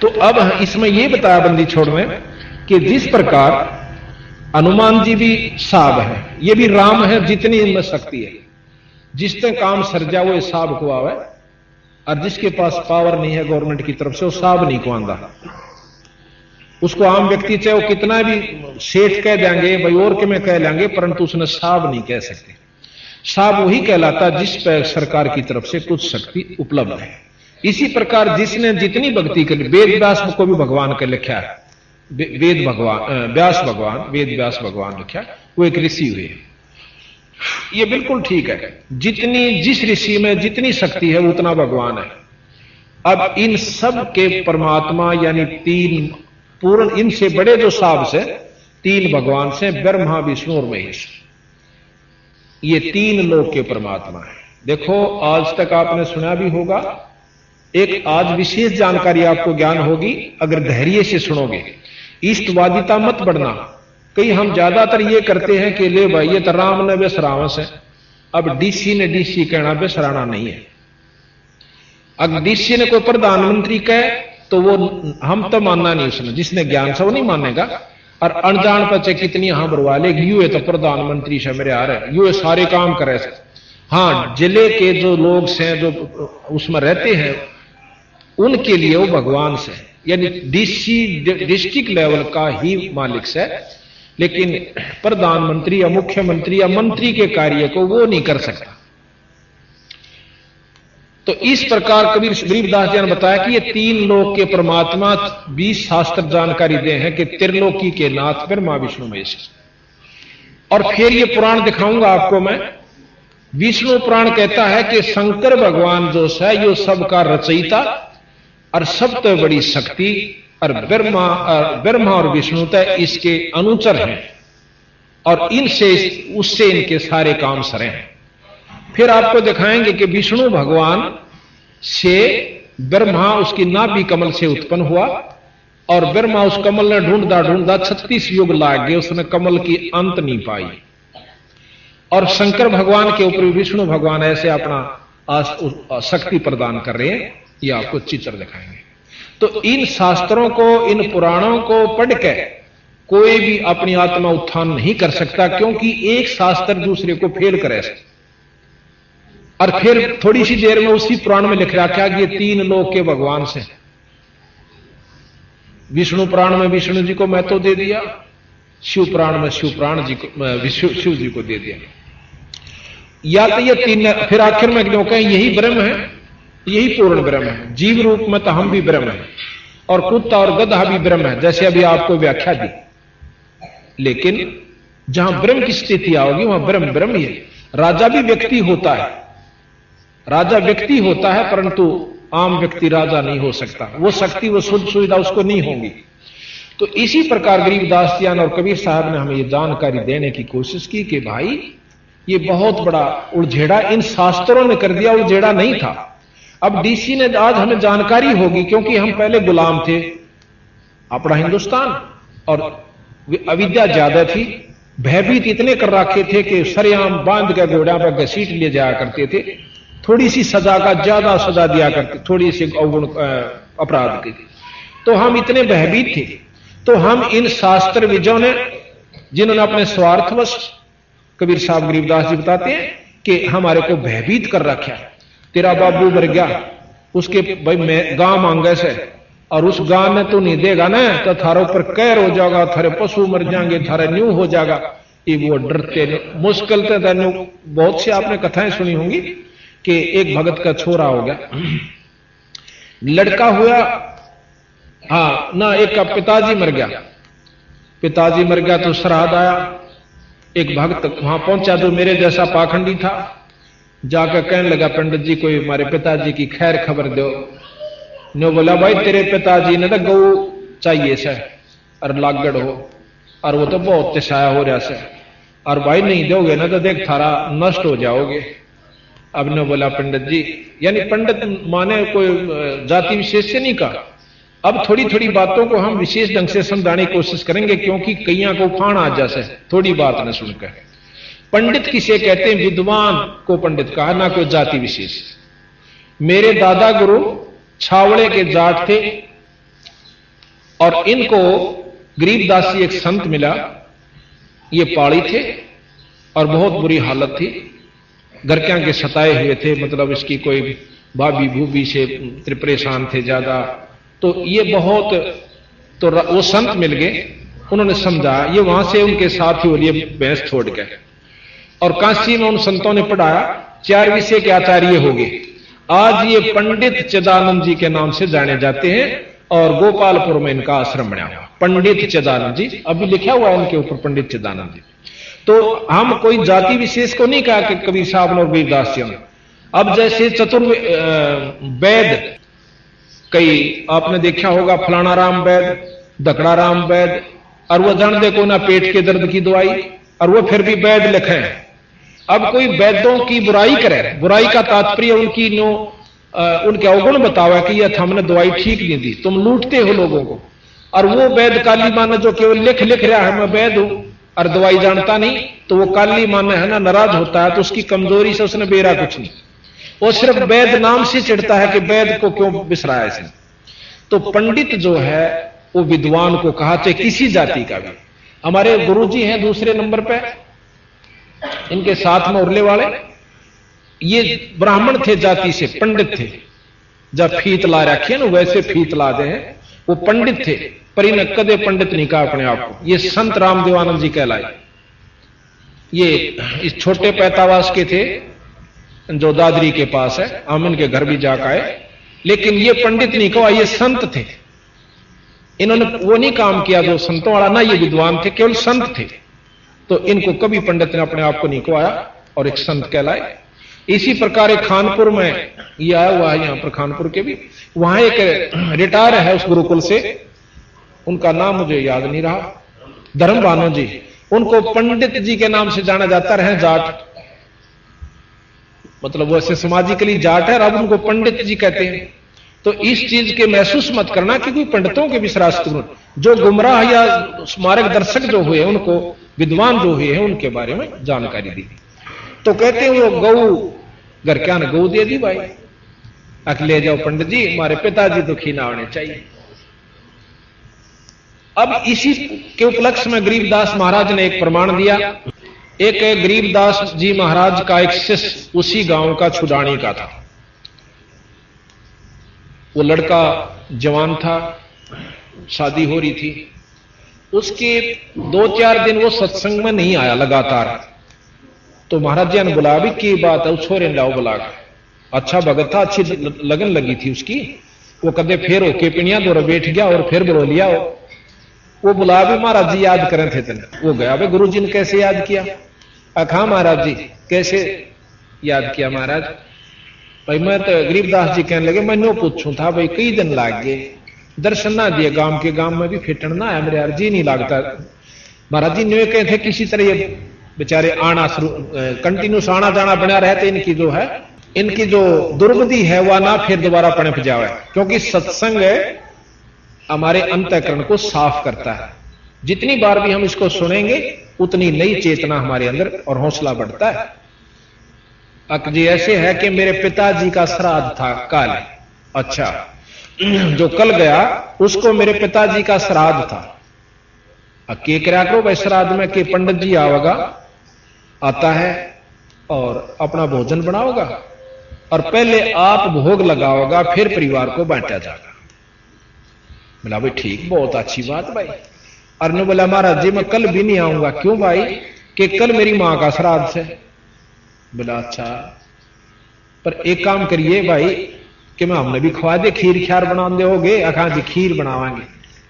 तो अब इसमें यह बताया बंदी छोड़ने कि जिस प्रकार हनुमान जी भी साहब है, ये भी राम है, जितनी इनमें शक्ति है, जिसने काम सर्जा वो साहब को आवे, और जिसके पास पावर नहीं है गवर्नमेंट की तरफ से वो साहब नहीं को आंदा। उसको आम व्यक्ति चाहे वो कितना भी सेठ कह देंगे, भाई और के में कह लेंगे, परंतु उसने साहब नहीं कह सकते। साहब वही कहलाता जिस पर सरकार की तरफ से कुछ शक्ति उपलब्ध है। इसी प्रकार जिसने जितनी भक्ति कर ली, वेद व्यास को भी भगवान का लिखा है, वेद भगवान व्यास भगवान, वेद व्यास भगवान लिखा, वो एक ऋषि हुए। ये बिल्कुल ठीक है, जितनी जिस ऋषि में जितनी शक्ति है उतना भगवान है। अब इन सब के परमात्मा यानी तीन पूर्ण, इनसे बड़े जो साहब से तीन भगवान से ब्रह्मा विष्णु और महेश, ये तीन लोक के परमात्मा है। देखो आज तक आपने सुना भी होगा, एक आज विशेष जानकारी आपको ज्ञान होगी अगर धैर्य से सुनोगे। ईष्टवादिता मत बढ़ना। कई हम ज्यादातर ये करते हैं कि ले भाई ये तो राम ने बेसरावस है, अब डीसी ने डीसी कहना बेसराना नहीं है। अगर डीसी ने कोई प्रधानमंत्री कहे तो वो हम तो मानना नहीं, उसने जिसने ज्ञान से वो नहीं मानेगा। और अनजान पर चाहे कितनी यहां बरवा ले, यू है तो प्रधानमंत्री से मेरे आ रहे, यू सारे काम करे। हाँ, जिले के जो लोग हैं जो उसमें रहते हैं उनके लिए वो भगवान से, यानी डीसी डिस्ट्रिक्ट लेवल का ही मालिक से, लेकिन प्रधानमंत्री या मुख्यमंत्री या मंत्री के कार्य को वो नहीं कर सकता। तो इस प्रकार कबीर गरीबदास जी ने बताया कि ये तीन लोक के परमात्मा 20 शास्त्र जानकारी दे हैं कि त्रिलोकी के नाथ ब्रह्मा विष्णु महेश। और फिर ये पुराण दिखाऊंगा आपको मैं। विष्णु पुराण कहता है कि शंकर भगवान जो है यो सबका रचयिता और सबसे बड़ी शक्ति, और ब्रह्मा और विष्णु तय इसके अनुचर हैं, और इनसे उससे इनके सारे काम सरे हैं। फिर आपको दिखाएंगे कि विष्णु भगवान से ब्रह्मा उसकी नाभि कमल से उत्पन्न हुआ, और ब्रह्मा उस कमल ने ढूंढता ढूंढता 36 युग लाग गए, उसने कमल की अंत नहीं पाई। और शंकर भगवान के ऊपर विष्णु भगवान ऐसे अपना शक्ति प्रदान कर रहे हैं। ये आपको चित्र दिखाएंगे। तो इन शास्त्रों को, इन पुराणों को पढ़ के कोई भी अपनी आत्मा उत्थान नहीं कर सकता, क्योंकि एक शास्त्र दूसरे को फेल करे। और फिर थोड़ी सी देर में उसी पुराण में लिख रखा कि ये तीन लोक के भगवान से। विष्णु पुराण में विष्णु जी को महत्व दे दिया, शिव पुराण में शिव पुराण जी को शिव जी को दे दिया। या तो ये तीन, फिर आखिर में क्यों कहें यही ब्रह्म है, यही पूर्ण ब्रह्म है। जीव रूप में तो हम भी ब्रह्म है, और कुत्ता और गधा भी ब्रह्म है, जैसे अभी आपको व्याख्या दी। लेकिन जहां ब्रह्म की स्थिति आओगी वहां ब्रह्म ब्रह्म ही है। राजा भी व्यक्ति होता है, राजा व्यक्ति होता है, परंतु आम व्यक्ति राजा नहीं हो सकता। वो शक्ति, वो सुख सुविधा उसको नहीं होगी। तो इसी प्रकार गरीबदास जी और कबीर साहब ने हमें ये जानकारी देने की कोशिश की कि भाई ये बहुत बड़ा उलझेड़ा इन शास्त्रों ने कर दिया, उलझेड़ा नहीं था। अब डीसी ने आज हमें जानकारी होगी, क्योंकि हम पहले गुलाम थे अपना हिंदुस्तान, और अविद्या ज्यादा थी, भयभीत इतने कर रखे थे कि सरेआम बांध के घोड़ा पर घसीट ले जाया करते थे। थोड़ी सी सजा का ज्यादा सजा दिया करते, थोड़ी सी अवगुण अपराध की। तो हम इतने भयभीत थे। तो हम इन शास्त्र विजों ने, जिन्होंने अपने स्वार्थवश, कबीर साहब गरीबदास जी बताते हैं कि हमारे को भयभीत कर रखा। तेरा बाबू मर गया, उसके भाई मैं गांव मांगे से, और उस गांव ने तो नहीं देगा ना, तो थारे ऊपर कैर हो जाएगा, थारे पशु मर जाएंगे, थारे न्यू हो जाएगा। ये वो डरते मुश्किल थे। बहुत सी आपने कथाएं सुनी होंगी कि एक भगत का छोरा हो गया, लड़का हुआ, हाँ ना, एक का पिताजी मर गया। पिताजी मर गया तो श्राद्ध आया। एक भक्त वहां पहुंचा जो मेरे जैसा पाखंडी था, जाकर कहने लगा पंडित जी कोई हमारे पिताजी की खैर खबर दो। ने बोला भाई तेरे पिताजी ने तो गऊ चाहिए से, और लागड़ हो, और वो तो बहुत तिसाया हो रहा से, और भाई नहीं दोगे ना तो देख थारा नष्ट हो जाओगे। अब ने बोला पंडित जी, यानी पंडित माने कोई जाति विशेष से नहीं कहा। अब थोड़ी थोड़ी बातों को हम विशेष ढंग से समझाने की कोशिश करेंगे, क्योंकि कईयां को फाण आ जासे थोड़ी बात न सुनकर। पंडित किसे कहते हैं? विद्वान को पंडित कहा, ना कोई जाति विशेष। मेरे दादा गुरु छावड़े के जाट थे, और इनको गरीबदास जी एक संत मिला, ये पाड़ी थे और बहुत बुरी हालत थी, घर के आगे सताए हुए थे, मतलब इसकी कोई भाभी भूबी से परेशान थे ज्यादा। तो ये बहुत, तो वो संत मिल गए, उन्होंने समझा, ये वहां से उनके साथ ही वो लिए भैंस छोड़ गए और काशी में उन संतों ने पढ़ाया, 4 विषय के आचार्य हो गए। आज ये पंडित चिदानंद जी के नाम से जाने जाते हैं और गोपालपुर में इनका आश्रम बना हुआ, पंडित चिदानंद जी, अभी लिखा हुआ है उनके ऊपर पंडित चिदानंद जी। तो हम कोई जाति विशेष को नहीं कहा कि कबीर साहब ने और गरीबदास जी ने। अब जैसे वैद, कई आपने देखा होगा, फलाना राम वैद, दकड़ा राम वैद, और वो जान देखो ना पेट के दर्द की दवाई, और वो फिर भी वैद लिखे हैं। अब कोई वैद्यों की बुराई करे, बुराई का तात्पर्य उनकी उनके अवगुण बतावा कि यह हमने दवाई ठीक नहीं दी, तुम लूटते हो लोगों को। और वो वैद काली माने जो केवल लिख रहा है मैं वैद हूं और दवाई जानता नहीं, तो वो काली माने है ना, नाराज होता है, तो उसकी कमजोरी से उसने बेरा कुछ नहीं, वो सिर्फ वैद नाम से चिढ़ता है कि वैद को क्यों बिसराया इसने। तो पंडित जो है वो विद्वान को कहा, चाहे किसी जाति का भी। हमारे गुरुजी हैं दूसरे नंबर पे, इनके साथ में उरले वाले, ये ब्राह्मण थे जाति से, पंडित थे, जब फीत ला रखे ना वैसे फीत ला दे हैं, वो पंडित थे, पर इन्हें कदे पंडित नहीं कहा अपने आप को। ये संत रामदेवानंद जी कहलाए। ये इस छोटे पैतावास के थे जो दादरी के पास है, हम इनके घर भी जाकर आए, लेकिन ये पंडित नहीं कहा, ये संत थे। इन्होंने वो नहीं काम किया जो संतों वाला, ना ये विद्वान थे, केवल संत थे। तो इनको कभी पंडित ने अपने आप को नहीं कहाया और एक संत कहलाए। इसी प्रकार एक खानपुर में ये आया हुआ है, यहां पर खानपुर के भी, वहां एक रिटायर है उस गुरुकुल से, उनका नाम मुझे याद नहीं रहा, धर्म भानु जी, उनको पंडित जी के नाम से जाना जाता रहे, जाट, मतलब वैसे सामाजिकली जाट है, अब उनको पंडित जी कहते हैं। तो इस चीज के महसूस मत करना कि कोई पंडितों के विश्वास, जो गुमराह या मार्गदर्शक जो हुए उनको, विद्वान जो हुए हैं उनके बारे में जानकारी दी। तो कहते हैं वो गऊ घर क्या ने गऊ दे दी भाई, अख ले जाओ पंडित जी, हमारे पिताजी दुखी ना होने चाहिए। अब इसी के उपलक्ष्य में गरीबदास महाराज ने एक प्रमाण दिया। एक गरीबदास जी महाराज का एक शिष्य उसी गांव का छुडानी का था, वो लड़का जवान था, शादी हो रही थी, उसके 2-4 दिन वो सत्संग में नहीं आया लगातार। तो महाराज जी ने बुला, भी की बात है, छोरे लाओ बुला। अच्छा भगत था, अच्छी लगन लगी थी उसकी, वो कदे फिर होके पिनिया दो बैठ गया और फिर बुला लिया। वो बुला, भी महाराज जी याद करें थे तेने। वो गया, भाई गुरु जी ने कैसे याद किया? अखा महाराज जी कैसे याद किया महाराज? भाई मैं तो गरीबदास जी कहने लगे, मैंने पूछूं था भाई कई दिन लाग गए, दर्शन ना दिए, गांव के गांव में भी फिटन ना है, मेरे यार जी नहीं लगता। महाराज जी ने कहे थे किसी तरह ये बेचारे आना शुरू, कंटिन्यूस आना जाना बना रहते, इनकी जो है, इनकी जो दुर्बुद्धि है वह ना फिर दोबारा पनप जावे, क्योंकि सत्संग हमारे अंतःकरण को साफ करता है। जितनी बार भी हम इसको सुनेंगे उतनी नई चेतना हमारे अंदर और हौसला बढ़ता है। जी ऐसे है कि मेरे पिताजी का श्राद्ध था कल, अच्छा जो कल गया उसको मेरे पिताजी का श्राद्ध था। के करा करो भाई श्राद्ध में, के पंडित जी आवेगा, आता है और अपना भोजन बनाओगा और पहले आप भोग लगाओगा, फिर परिवार को बांटा जाएगा। बोला भाई ठीक, बहुत अच्छी बात भाई। और ने बोला महाराज जी मैं कल भी नहीं आऊंगा। क्यों भाई? कि कल मेरी मां का श्राद्ध है। बोला अच्छा, पर एक काम करिए भाई कि मैं हमने भी खवा दे, खीर ख्यार बना दे होगे? अखा जी खीर बनावांगे,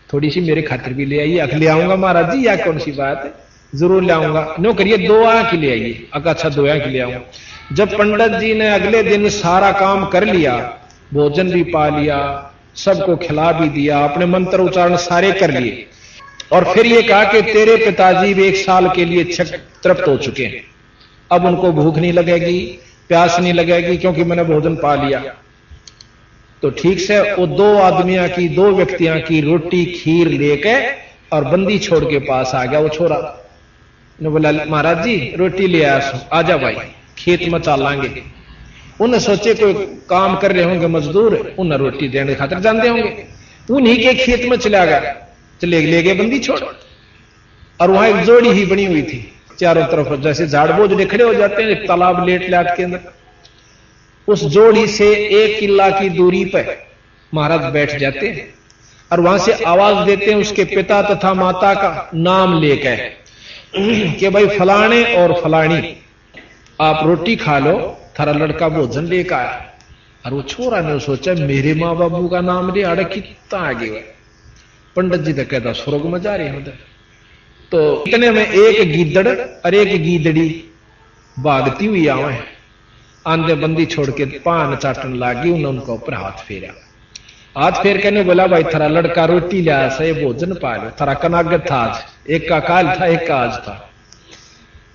थोड़ी सी मेरे खातिर भी ले आइए। अख ले आऊंगा महाराज जी, या कौन सी बात है, जरूर ले आऊंगा। नो करिए 2 आंख के ले आइए। अच्छा 2 आंख के ले आऊंगा। जब पंडित जी ने अगले दिन सारा काम कर लिया, भोजन भी पा लिया, सबको खिला भी दिया, अपने मंत्र उच्चारण सारे कर लिए, और फिर ये कहा कि तेरे पिताजी भी 1 साल के लिए तृप्त हो चुके हैं, अब उनको भूख नहीं लगेगी, प्यास नहीं लगेगी, क्योंकि मैंने भोजन पा लिया। तो ठीक से वो 2 व्यक्तियां की रोटी खीर लेके और बंदी छोड़ के पास आ गया। वो छोरा ने बोला महाराज जी रोटी ले आया, आजा भाई खेत में चलांगे। उन्हें सोचे कोई काम कर रहे होंगे मजदूर, उन्हें रोटी देने खातिर जानते होंगे, उन्हीं के खेत में चला गया। चले ले गए बंदी छोड़। और वहां एक जोड़ी ही बनी हुई थी चारों तरफ, जैसे झाड़ बोझ खड़े हो जाते हैं एक तालाब लेट लाट के अंदर। उस जोड़ी से 1 किला की दूरी पर महाराज बैठ जाते हैं और वहां से आवाज देते हैं उसके पिता तथा माता का नाम लेकर कि भाई फलाने और फलानी आप रोटी खा लो, थारा लड़का भोजन लेकर आया। और वो छोरा ने सोचा मेरे माँ बाबू का नाम ले आड़े कितना आगे हुआ। पंडित जी तो कहता स्वर्ग में जा रहे हैं उधर। तो इतने में एक गीदड़ और एक गीदड़ी भागती हुई आवे, आंधे बंदी छोड़ के पान चाटन लागी। उन्होंने उनका ऊपर हाथ फेरा। हाथ फेर के ने बोला भाई थारा लड़का रोटी लिया से भोजन पा लो। थारा कनागत था आज, एक का काल था एक का आज था।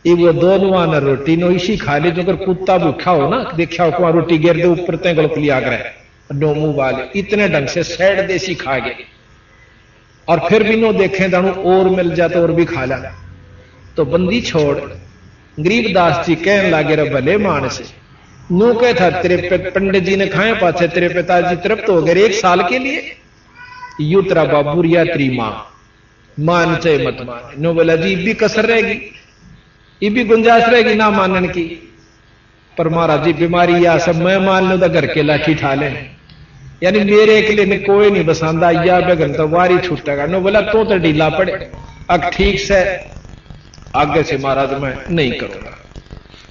वो दोनों ने रोटी नो इसी खा ली। जो अगर कुत्ता भूखा हो ना, देखा हो को रोटी गिर दे ऊपर ते गलत लिया करे नो मुंह वाले, इतने ढंग से सैड देसी खा गए। और फिर भी नो देखे दानू और मिल जाता और भी खा ला। तो बंदी छोड़ गरीबदास जी कहने लगे रे भले मानस नो कह था तेरे पंडित जी ने खाए पाछे तेरे पिताजी तृप्त हो गए 1 साल के लिए। यू तेरा बाबू रिया तेरी मां मान चाहे मत मान। नो बोला जी भी कसर रहेगी, ये भी गुंजाइश रहेगी ना मानने की। पर महाराज जी बीमारी या सब मैं मान लो तो घर के लाठी ठा ले, यानी मेरे के लिए कोई नहीं बसांदा या बेगन तो वारी छूटेगा। नो बोला तो ढीला पड़े। अब ठीक से आगे से महाराज मैं नहीं करूंगा।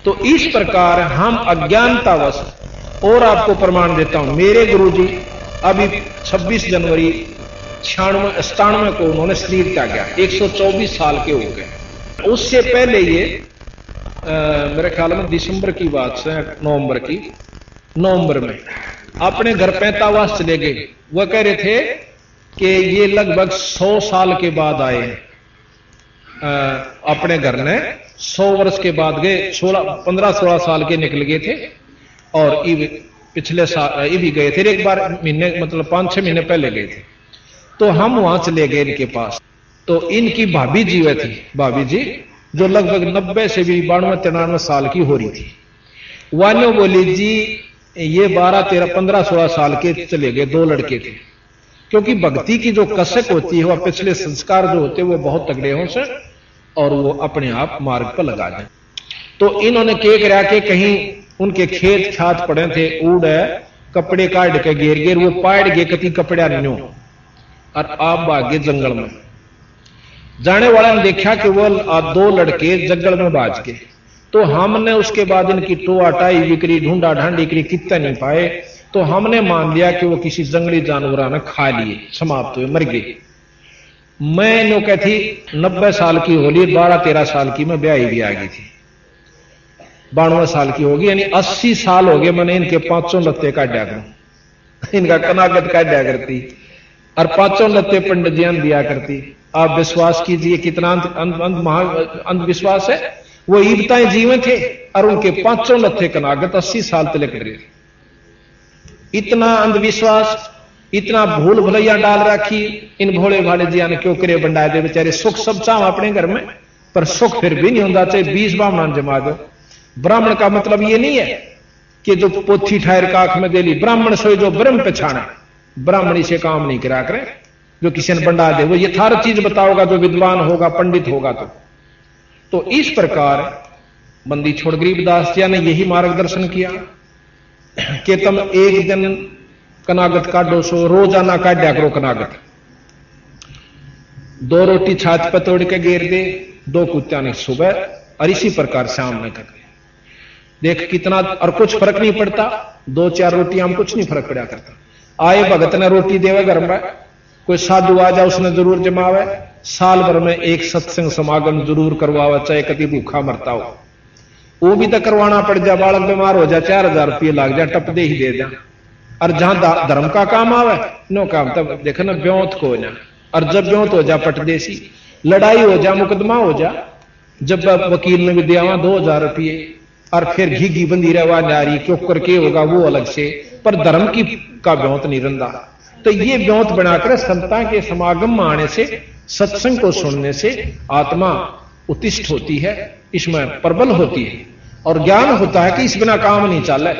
तो इस प्रकार हम अज्ञानतावश, और आपको प्रमाण देता हूं मेरे गुरुजी अभी 26 जनवरी 96 को उन्होंने शरीर त्यागा, 124 साल के हो गए। उससे पहले ये मेरे ख्याल में दिसंबर की बात से नवंबर में अपने घर पैंतावास चले गए। वह कह रहे थे कि ये लगभग 100 साल के बाद आए हैं अपने घर ने। 100 वर्ष के बाद गए, 15-16 साल के निकल गए थे। और पिछले साल ये भी गए थे एक बार, महीने मतलब 5-6 महीने पहले गए थे। तो हम वहां चले गए इनके पास। तो इनकी भाभी जी वह थी, भाभी जी जो लगभग 90 से भी 92-93 साल की हो रही थी। वानो बोली जी ये 12-13-15-16 साल के चले गए, 2 लड़के थे। क्योंकि भक्ति की जो कसक होती है वह पिछले संस्कार जो होते हैं वो बहुत तगड़े हों से और वो अपने आप मार्ग पर लगा दें। तो इन्होंने क्या करा के कहीं उनके खेत खात पड़े थे, ऊड़ कपड़े काट के घेर घेर वो पाड़ गए कति कपड़ा न्यो और आप भागे जंगल में। जाने वाला ने देखा कि वो 2 लड़के जंगल में भाज के। तो हमने उसके बाद इनकी टोआ टाई बिक्री ढूंढा ढांडी करी, कितना नहीं पाए। तो हमने मान लिया कि वो किसी जंगली जानवर ने खा लिए, समाप्त हुए, मर गए। मैं नो कहती 90 साल की होली, 12-13 साल की मैं ब्याही भी आ गई थी, 92 साल की होगी, यानी 80 साल हो गए मैंने इनके 5 लत्ते काटा करूं, इनका कनागत काटा करती और 5 लत्ते पंडित जी दिया करती। आप विश्वास कीजिए कितना अंधविश्वास है। वो ईबताएं जीवन थे और उनके 5 लत्थे कनागत 80 साल तक रहे। इतना अंधविश्वास, इतना भूल भुलैया डाल रखी इन भोले भाले जिया ने क्यों करे बंडाए दे बेचारे। सुख सब चाह अपने घर में, पर सुख फिर भी नहीं होता चाहे 20 ब्राह्मण जमा दो। ब्राह्मण का मतलब ये नहीं है कि जो पोथी ठहर का आंख में दे ली, ब्राह्मण सोई जो ब्रह्म पहचाना, ब्राह्मणी से काम नहीं करा करे जो किसी ने बंडा दे। वो यथार्थ चीज बताओगा जो विद्वान होगा, पंडित होगा। तो इस प्रकार बंदी छोड़ गरीबदास जी ने यही मार्गदर्शन किया कि तुम एक दिन कनागत काटो, सो रोजाना काटा करो कनागत। 2 रोटी छाछ पर तोड़ के घेर दे, 2 कुत्ता ने सुबह, और इसी प्रकार शाम में कर देख कितना। और कुछ फर्क नहीं पड़ता, 2-4 रोटियां कुछ नहीं फर्क पड़ा करता। आए भगत ने रोटी देवे घर में, कोई साधु आ जाए उसने जरूर जमावे। साल भर में एक सत्संग समागम जरूर करवावे, चाहे कभी भूखा मरता हो, वो भी तो करवाना पड़ जाए। बालक बीमार हो जाए 4000 रुपये लाग जाए, टप दे ही दे जा। और जहां धर्म का काम आवे नो काम, तब देखो ना ब्योत को ना। और जब ब्योत हो जा पटदेसी, लड़ाई हो जा, मुकदमा हो जा, जब वकील ने भी दिया 2000 रुपये, और फिर घी बंदी रहवा नारी क्यों करके होगा वो अलग से, पर धर्म की का ब्योत नहीं रंदा। तो ये ब्योत बनाकर संता के समागम में आने से, सत्संग को सुनने से आत्मा उत्तिष्ठ होती है, इसमें प्रबल होती है और ज्ञान होता है कि इस बिना काम नहीं चले।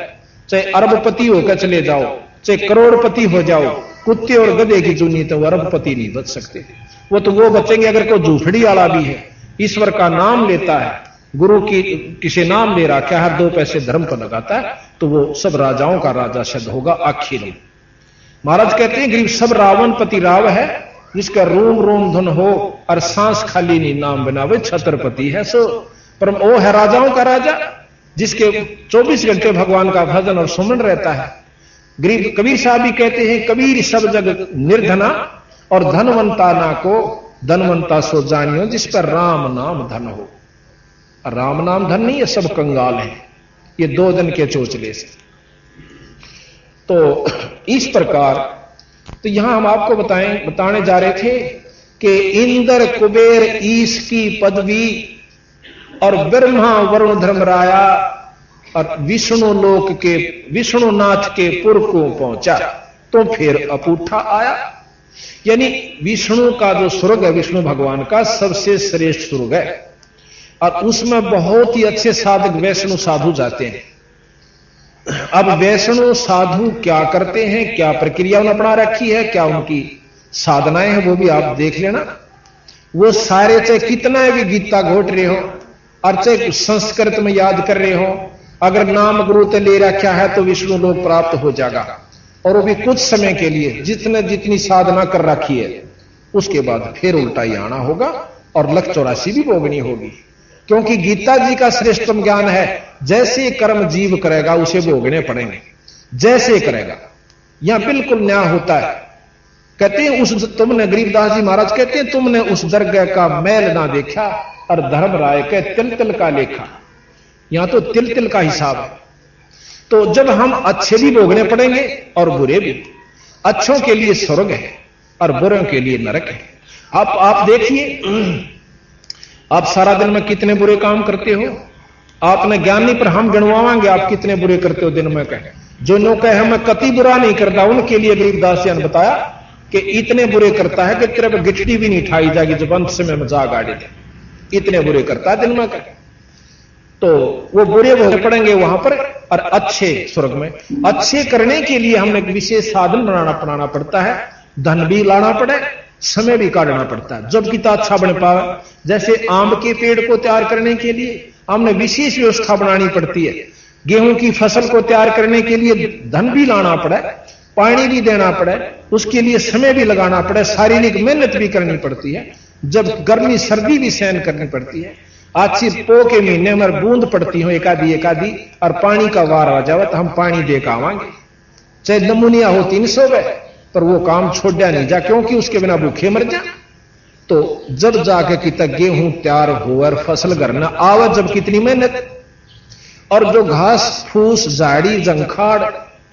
चाहे अरबपति होकर चले जाओ, चाहे करोड़पति हो जाओ, कुत्ते और गधे की चुनी तो अरबपति नहीं बच सकते। वो तो वो बचेंगे अगर कोई झूठड़ी वाला भी है, ईश्वर का नाम लेता है, गुरु की किसी नाम ले रहा, क्या है 2 पैसे धर्म पर लगाता है, तो वो सब राजाओं का राजा सिद्ध होगा आखिर में। महाराज कहते हैं गरीब सब रावण पति राव है, जिसका रोम रोम धुन हो और सांस खाली नहीं नाम बना, वे छत्रपति है। सो पर वो है राजाओं का राजा, जिसके 24 घंटे भगवान का भजन और सुमन रहता है। गरीब कबीर साहब भी कहते हैं कबीर सब जग निर्धना और धनवंता ना को धनवंता सो जानियो, जिस पर राम नाम धन हो। राम नाम धन नहीं है, सब कंगाल है, ये 2 दिन के चोचले से। तो इस प्रकार तो यहां हम आपको बताने जा रहे थे कि इंद्र कुबेर ईश की पदवी और ब्रह्मा वरुण धर्मराया और विष्णु लोक के विष्णुनाथ के पुर को पहुंचा तो फिर अपूठा आया। यानी विष्णु का जो स्वर्ग है, विष्णु भगवान का सबसे श्रेष्ठ स्वर्ग है, और उसमें बहुत ही अच्छे साधक वैष्णु साधु जाते हैं। अब वैष्णु साधु क्या करते हैं, क्या प्रक्रिया उन्होंने अपना रखी है, क्या उनकी साधनाएं हैं, वो भी आप देख लेना। वो सारे चाहे कितना भी गीता घोट रहे हो और चाहे संस्कृत में याद कर रहे हो, अगर नाम गुरु ते ले रखा है तो विष्णु लोक प्राप्त हो जाएगा, और वो भी कुछ समय के लिए, जितनी साधना कर रखी है, उसके बाद फिर उल्टा ही आना होगा और लख 84 भी भोगनी होगी। क्योंकि गीता जी का श्रेष्ठतम ज्ञान है, जैसे कर्म जीव करेगा उसे भोगने पड़ेंगे, जैसे करेगा। यहां बिल्कुल न्याय होता है। कहते हैं तुमने, गरीबदास जी महाराज कहते हैं, तुमने उस दरगाह का मैल ना देखा और धर्म राय के तिल तिल का लेखा। यहां तो तिल तिल का हिसाब है। तो जब हम अच्छे भी भोगने पड़ेंगे और बुरे भी, अच्छों के लिए स्वर्ग है और बुरों के लिए नरक है। आप देखिए, आप सारा दिन में कितने बुरे काम करते हो, आपने ज्ञान नहीं, पर हम गणवाएंगे आप कितने बुरे करते हो दिन में। कहे जो नो कहे मैं कति बुरा नहीं करता, उनके लिए गरीबदास जी ने बताया कि इतने बुरे करता है कि तेरे पर गिठड़ी भी नहीं ठाई जाएगी जब अंत से मैं जा गाड़ी दे, इतने बुरे करता है दिन में। कहे तो वो बुरे भोगने पड़ेंगे वहां पर, और अच्छे स्वर्ग में। अच्छे करने के लिए हमने एक विशेष साधन बनाना पड़ता है, धन भी लाना पड़े, समय भी काटना पड़ता है, जब कितना अच्छा बन पावे। जैसे आम के पेड़ को तैयार करने के लिए हमने विशेष व्यवस्था बनानी पड़ती है, गेहूं की फसल को तैयार करने के लिए धन भी लाना पड़े, पानी भी देना पड़े, उसके लिए समय भी लगाना पड़े, शारीरिक मेहनत भी करनी पड़ती है, जब गर्मी सर्दी भी सहन करनी पड़ती है। अच्छी पो के महीने में बूंद पड़ती हो एकादी, और पानी का वार आ जावे तो हम पानी दे के आवांगे, चाहे नमूनिया हो 300 में, पर वो काम छोड़ा नहीं जा, क्योंकि उसके बिना भूखे मर जा। तो जब जाके कितना गेहूं तैयार हो और फसल घर न आवे, जब कितनी मेहनत, और जो घास फूस झाड़ी जंखाड़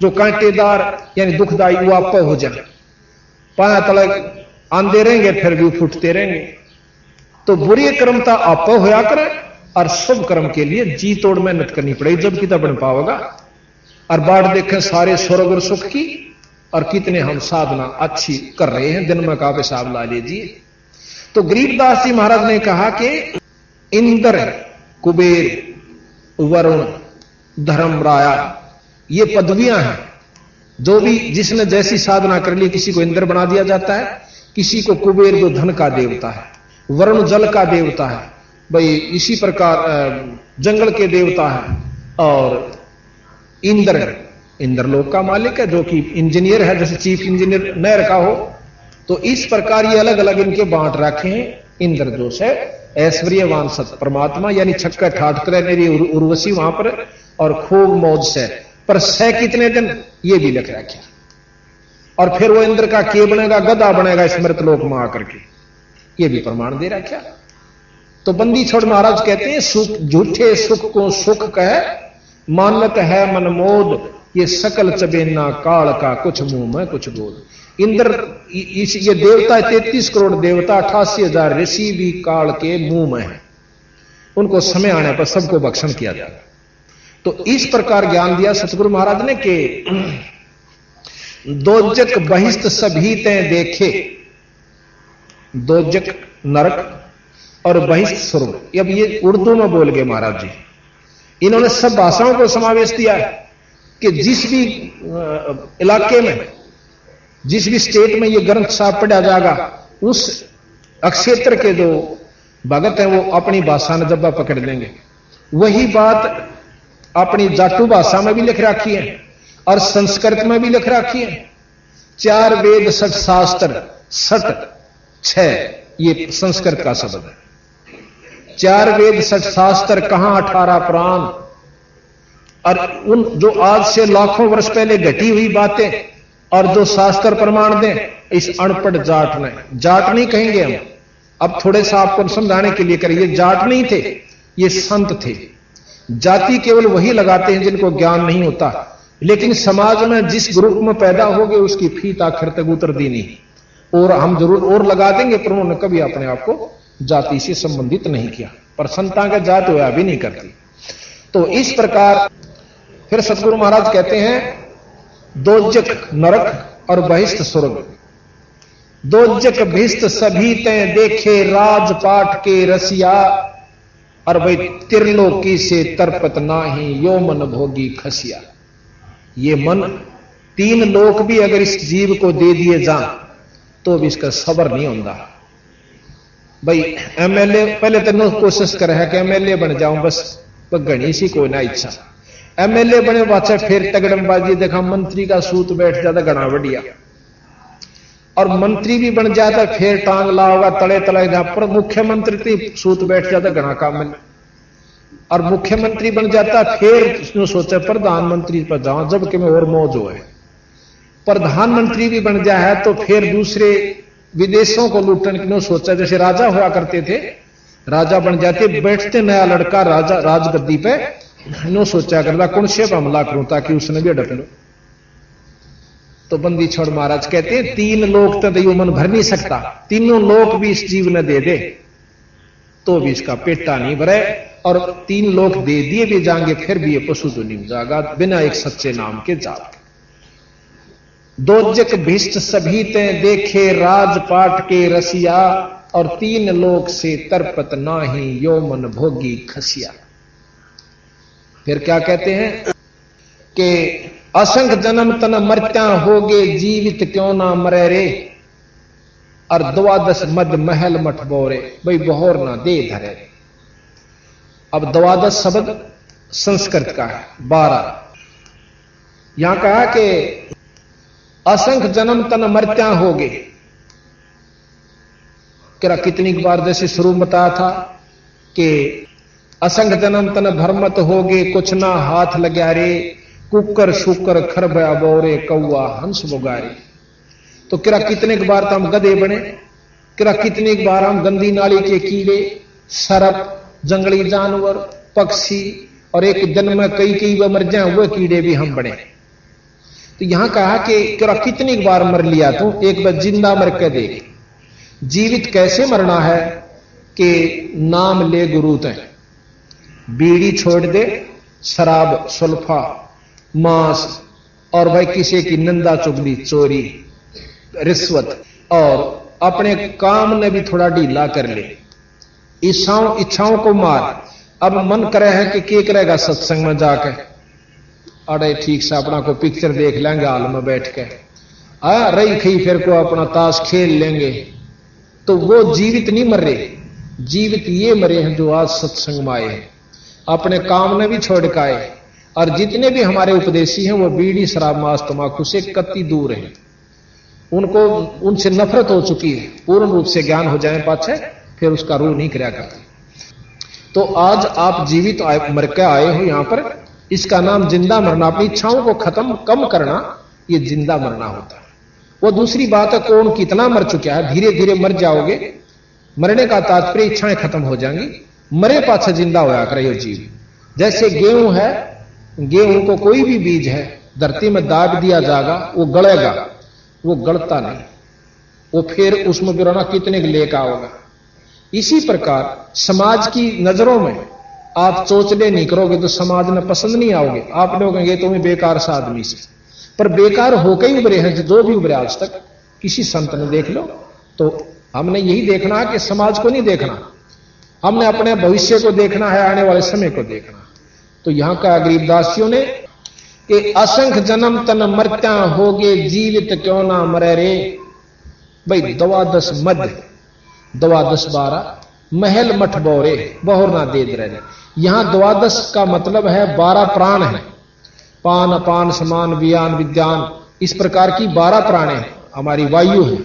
जो कांटेदार यानी दुखदाई वो आप हो जाए, पाया तलक आंदे रहेंगे फिर भी फूटते रहेंगे। तो बुरी कर्म तो आप होया करे, और शुभ कर्म के लिए जी तोड़ मेहनत करनी पड़ेगी, जब कितना बन पाओगा। और बाढ़ देखें सारे स्वर्ग और सुख की, और कितने हम साधना अच्छी कर रहे हैं, दिन में का हिसाब ला लीजिए। तो गरीबदास जी महाराज ने कहा कि इंद्र कुबेर वरुण धर्मराया ये पदवियां हैं, जो भी जिसने जैसी साधना कर ली, किसी को इंद्र बना दिया जाता है, किसी को कुबेर जो धन का देवता है, वरुण जल का देवता है, भाई इसी प्रकार जंगल के देवता है, और इंद्र लोक का मालिक है, जो कि इंजीनियर है, जैसे चीफ इंजीनियर नहर का हो। तो इस प्रकार ये अलग अलग इनके बांट रखे हैं। इंद्र जो है ऐश्वर्यवान सत परमात्मा, यानी छक्का ठाठ करे मेरी उर्वशी वहां पर, और खूब मौज से, पर सह कितने दिन ये भी लिख रखा। और फिर वो इंद्र का के बनेगा, गधा बनेगा स्मृत लोक में आकर के, ये भी प्रमाण दे रखा। तो बंदी छोड़ महाराज कहते हैं सुख झूठे सुख को सुख कह मानत है मनमोद, ये सकल चबेना काल का कुछ मुंह में कुछ बोल। इंद्र ये देवता 33 करोड़ देवता 88,000 ऋषि भी काल के मुंह में है, उनको समय आने पर सबको भक्षण किया जाएगा। तो इस प्रकार ज्ञान दिया सतगुरु महाराज ने कि दोजक बहिष्ठ सभी ते देखे, दोजक नरक और बहिष्ठ स्वर्ग। अब ये उर्दू में बोल गए महाराज जी, इन्होंने सब भाषाओं को समावेश दिया है कि जिस भी इलाके में जिस भी स्टेट में ये ग्रंथ साहब पढ़ा जाएगा उस अक्षेत्र के जो भगत हैं वो अपनी भाषा में जब्बा पकड़ लेंगे। वही बात अपनी जाटू भाषा में भी लिख रखी है और संस्कृत में भी लिख रखी है। 4 वेद 6 शास्त्र 6 ये संस्कृत का शब्द है। 4 वेद 6 शास्त्र कहां 18 पुराण, और उन जो आज से लाखों वर्ष पहले घटी हुई बातें और जो शास्त्र प्रमाण दें, इस अनपढ़ जाट ने, जाट नहीं कहेंगे हम, अब थोड़े सा आपको समझाने के लिए करिए, जाट नहीं थे, ये संत थे। जाति केवल वही लगाते हैं जिनको ज्ञान नहीं होता, लेकिन समाज में जिस ग्रुप में पैदा हो गए उसकी फीत आखिर तक उतरती नहीं। और हम जरूर और लगा देंगे, पर उन्होंने कभी अपने आप को जाति से संबंधित नहीं किया, पर संता का जात होया भी नहीं करती। तो इस प्रकार फिर सतगुरु महाराज कहते हैं दोजक नरक और बहिष्ठ स्वर्ग। दोजक बहिष्ठ सभी तय देखे राजपाट के रसिया, और भाई त्रिलोकी से तरपत नाही यो मन भोगी खसिया। ये मन 3 लोक भी अगर इस जीव को दे दिए जा तो भी इसका सबर नहीं होता। भाई एमएलए पहले तो कोशिश कर है कि एमएलए बन जाऊं, बस घनी सी कोई ना इच्छा। एमएलए बने बाचा फिर तगड़मबाजी देखा, मंत्री का सूत बैठ जाता घना बढ़िया, और मंत्री भी बन जाता फिर टांग लाओगा तले तले, जहां पर मुख्यमंत्री थी सूत बैठ जाता घना काम में, और मुख्यमंत्री बन जाता फिर उसने सोचा प्रधानमंत्री पर जाऊं जबकि मैं और मौज हो है। प्रधानमंत्री भी बन जाए तो फिर दूसरे विदेशों को लूटने की सोचा, जैसे राजा हुआ करते थे, राजा बन जाते, बैठते नया लड़का राजा राजगद्दी पे, नो सोचा करता कौन से हमला करूं ताकि उसने भी अडक लो। तो बंदी छोड़ महाराज कहते हैं 3 लोक तो दैव मन भर नहीं सकता, तीनों लोक भी इस जीव ने दे दे तो भी इसका पेटा नहीं भरे, और 3 लोक दे दिए भी जाएंगे फिर भी ये पशु तो नहीं जाएगा बिना एक सच्चे नाम के जाप। दोजक भिष्ट सभी ते देखे राजपाट के रसिया, और 3 लोक से तरपत नाही यो मन भोगी खसिया। फिर क्या कहते हैं कि असंख जन्म तन मरत्या होगे जीवित क्यों ना मरे रे, और 12 मद महल मठ बोरे, भाई बहोर ना दे धरे। अब 12 शब्द संस्कृत का है, 12 यहां कहा कि असंख जन्म तन मरत्या होगे। क्या कितनी बार जैसे शुरू में बताया था कि असंख जन्म तन भरमत होगे कुछ ना हाथ लग्या रे, कुकर शुकर खरबया बोरे कौआ हंस बोगारे। तो किरा कितने बार तो हम गधे बने, किरा कितनी बार हम गंदी नाली के कीड़े, सरप, जंगली जानवर, पक्षी, और एक दिन में कई मर जाए हुए कीड़े भी हम बने। तो यहां कहा कि किरा कितनी बार मर लिया तू, एक बार जिंदा मर के देख। जीवित कैसे मरना है कि नाम ले गुरु तय, बीड़ी छोड़ दे, शराब, सुल्फा, मांस, और भाई किसी की निंदा चुगली, चोरी, रिश्वत, और अपने काम ने भी थोड़ा ढीला कर ले, इच्छाओं को मार। अब मन करे है कि क्या करेगा सत्संग में जाकर, अरे ठीक से अपना को पिक्चर देख लेंगे हाल में बैठ के, रही खई फिर को अपना ताश खेल लेंगे। तो वो जीवित नहीं मर रहे, जीवित ये मरे हैं जो आज सत्संग में आए हैं, अपने काम ने भी छोड़ के आए। और जितने भी हमारे उपदेशी हैं वो बीड़ी शराब मांस तंबाकू से कति दूर हैं, उनको उनसे नफरत हो चुकी है, पूर्ण रूप से ज्ञान हो जाए पाछे फिर उसका रूह नहीं कराया करते। तो आज आप जीवित मर के आए हो यहां पर, इसका नाम जिंदा मरना, अपनी इच्छाओं को कम करना, ये जिंदा मरना होता है। वो दूसरी बात है कौन कितना मर चुका है, धीरे धीरे मर जाओगे। मरने का तात्पर्य इच्छाएं खत्म हो जाएंगी, मरे पाछे जिंदा होया करे जीव। जैसे गेहूं है, गेहूं को कोई भी बीज है धरती में दाब दिया जाएगा वो गलेगा, वो गलता नहीं, वो फिर उसमें गिराना कितने लेकर आओगा। इसी प्रकार समाज की नजरों में आप चोचले नहीं करोगे तो समाज में पसंद नहीं आओगे। आप लोग कहेंगे तुम्हें बेकार सा आदमी से, पर बेकार होकर ही उभरे हैं जो भी उभरे आज तक। किसी संत ने देख लो, तो हमने यही देखना है कि समाज को नहीं देखना, हमने अपने भविष्य को देखना है, आने वाले समय को देखना। तो यहां का गरीबदासियों ने कि असंख्य जन्म तन मरत्या होगे जीवित क्यों ना मरे रे। भाई द्वादश मध्य, द्वादश 12 महल मठ बोरे बहुर ना दे रहे। यहां द्वादश का मतलब है 12 प्राण है, पान अपान समान वियान विद्यान, इस प्रकार की 12 प्राण है। हमारी वायु है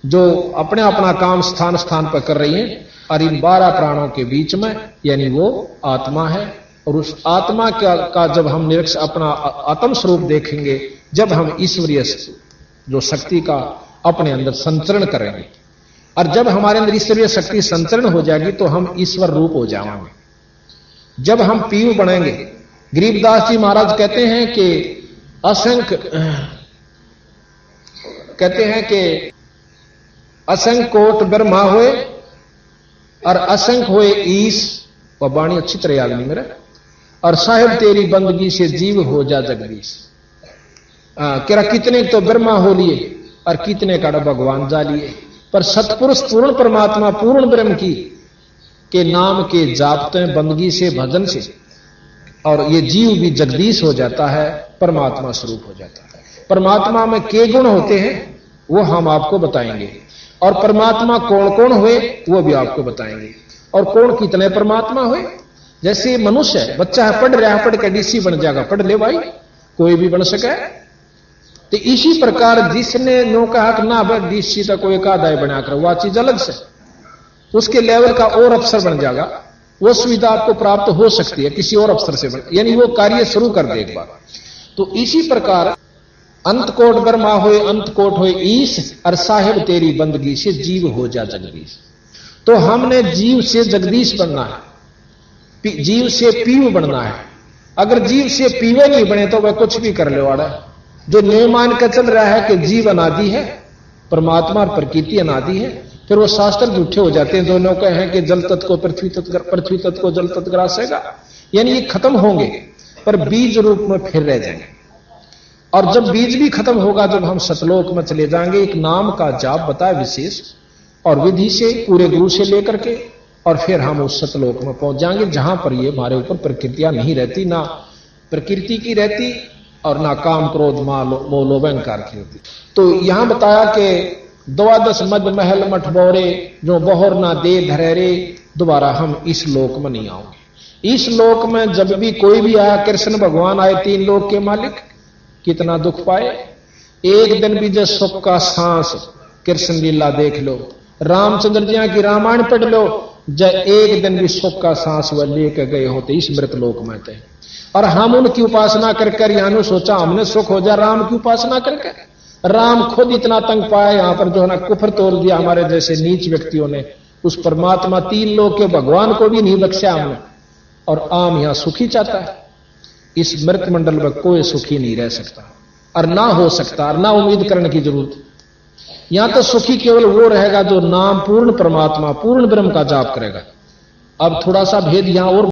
जो अपने अपना काम स्थान स्थान पर कर रही है, और इन 12 प्राणों के बीच में यानी वो आत्मा है। और उस आत्मा का जब हम निरीक्षण अपना आत्म स्वरूप देखेंगे, जब हम ईश्वरीय जो शक्ति का अपने अंदर संचरण करेंगे, और जब हमारे अंदर ईश्वरीय शक्ति संचरण हो जाएगी तो हम ईश्वर रूप हो जाएंगे। जब हम पीयू बनेंगे, गरीबदास जी महाराज कहते हैं कि असंख्य, कहते हैं कि असंख्य कोट ब्रह्मा हुए और असंख्य हुए ईश, वह वाणी अच्छी तरह याद नहीं मेरा, और साहिब तेरी बंदगी से जीव हो जा जगदीश। कह रहा कितने तो ब्रह्मा हो लिए और कितने का भगवान जा लिए, पर सतपुरुष पूर्ण परमात्मा पूर्ण ब्रह्म की के नाम के जापते बंदगी से भजन से, और ये जीव भी जगदीश हो जाता है, परमात्मा स्वरूप हो जाता है। परमात्मा में के गुण होते हैं वो हम आपको बताएंगे, और परमात्मा कौन कौन हुए वो भी आपको बताएंगे, और कौन कितने परमात्मा हुए। जैसे मनुष्य है, बच्चा है, पढ़ रहा है, पढ़ के डीसी बन जाएगा, पढ़ ले भाई, कोई भी बन सके। तो इसी प्रकार जिसने नो कहा कि ना भाई डीसी तक कोई एक आदाय बना कर, वह चीज अलग से, तो उसके लेवल का और अफसर बन जाएगा, वो सुविधा आपको प्राप्त हो सकती है किसी और अफसर से, यानी वो कार्य शुरू कर दे एक बार। तो इसी प्रकार अंत कोट ब्रह्मा होए अंत कोट होए ईश, और साहिब तेरी बंदगी से जीव हो जा जगदीश। तो हमने जीव से जगदीश बनना है, जीव से पीव बनना है। अगर जीव से पीवे नहीं बने तो वह कुछ भी कर ले वाड़ा। जो नियम मान कर चल रहा है कि जीव अनादि है, परमात्मा और प्रकृति अनादि है, फिर वो शास्त्र झूठे हो जाते हैं। दोनों कहे हैं कि जल तत्व को पृथ्वी तत्व, पृथ्वी तत्व को जल तत्व ग्रासेगा, यानी ये खत्म होंगे पर बीज रूप में फिर रह जाएंगे। और जब बीज भी खत्म होगा, जब हम सतलोक में चले जाएंगे, एक नाम का जाप बताए विशेष और विधि से पूरे गुरु से लेकर के, और फिर हम उस सतलोक में पहुंच जाएंगे जहां पर ये हमारे ऊपर प्रकृतियां नहीं रहती, ना प्रकृति की रहती और ना काम क्रोध मोह लोभ अहंकार की होती। तो यहां बताया कि द्वादश मध्य महल मठ बोरे जो बहुर ना दे धरेरे, दोबारा हम इस लोक में नहीं आओगे। इस लोक में जब भी कोई भी आया, कृष्ण भगवान आए 3 लोक के मालिक, कितना दुख पाए। एक दिन भी जो सुख का सांस कृष्ण लीला देख लो, रामचंद्र जी की रामायण पढ़ लो, जब एक दिन भी सुख का सांस वह लेकर गए होते इस मृत लोक में थे। और हम उनकी उपासना करके यानी सोचा हमने सुख हो जाए राम की उपासना करके। राम खुद इतना तंग पाया, यहां पर जो है ना कुफर तोड़ दिया हमारे जैसे नीच व्यक्तियों ने। उस परमात्मा 3 लोक के भगवान को भी नहीं बख्शा हमने, और आम यहां सुखी चाहता है। इस मृत मंडल में कोई सुखी नहीं रह सकता, और ना हो सकता, और ना उम्मीद करने की जरूरत। यहां तो सुखी केवल वो रहेगा जो नाम पूर्ण परमात्मा पूर्ण ब्रह्म का जाप करेगा। अब थोड़ा सा भेद यहां और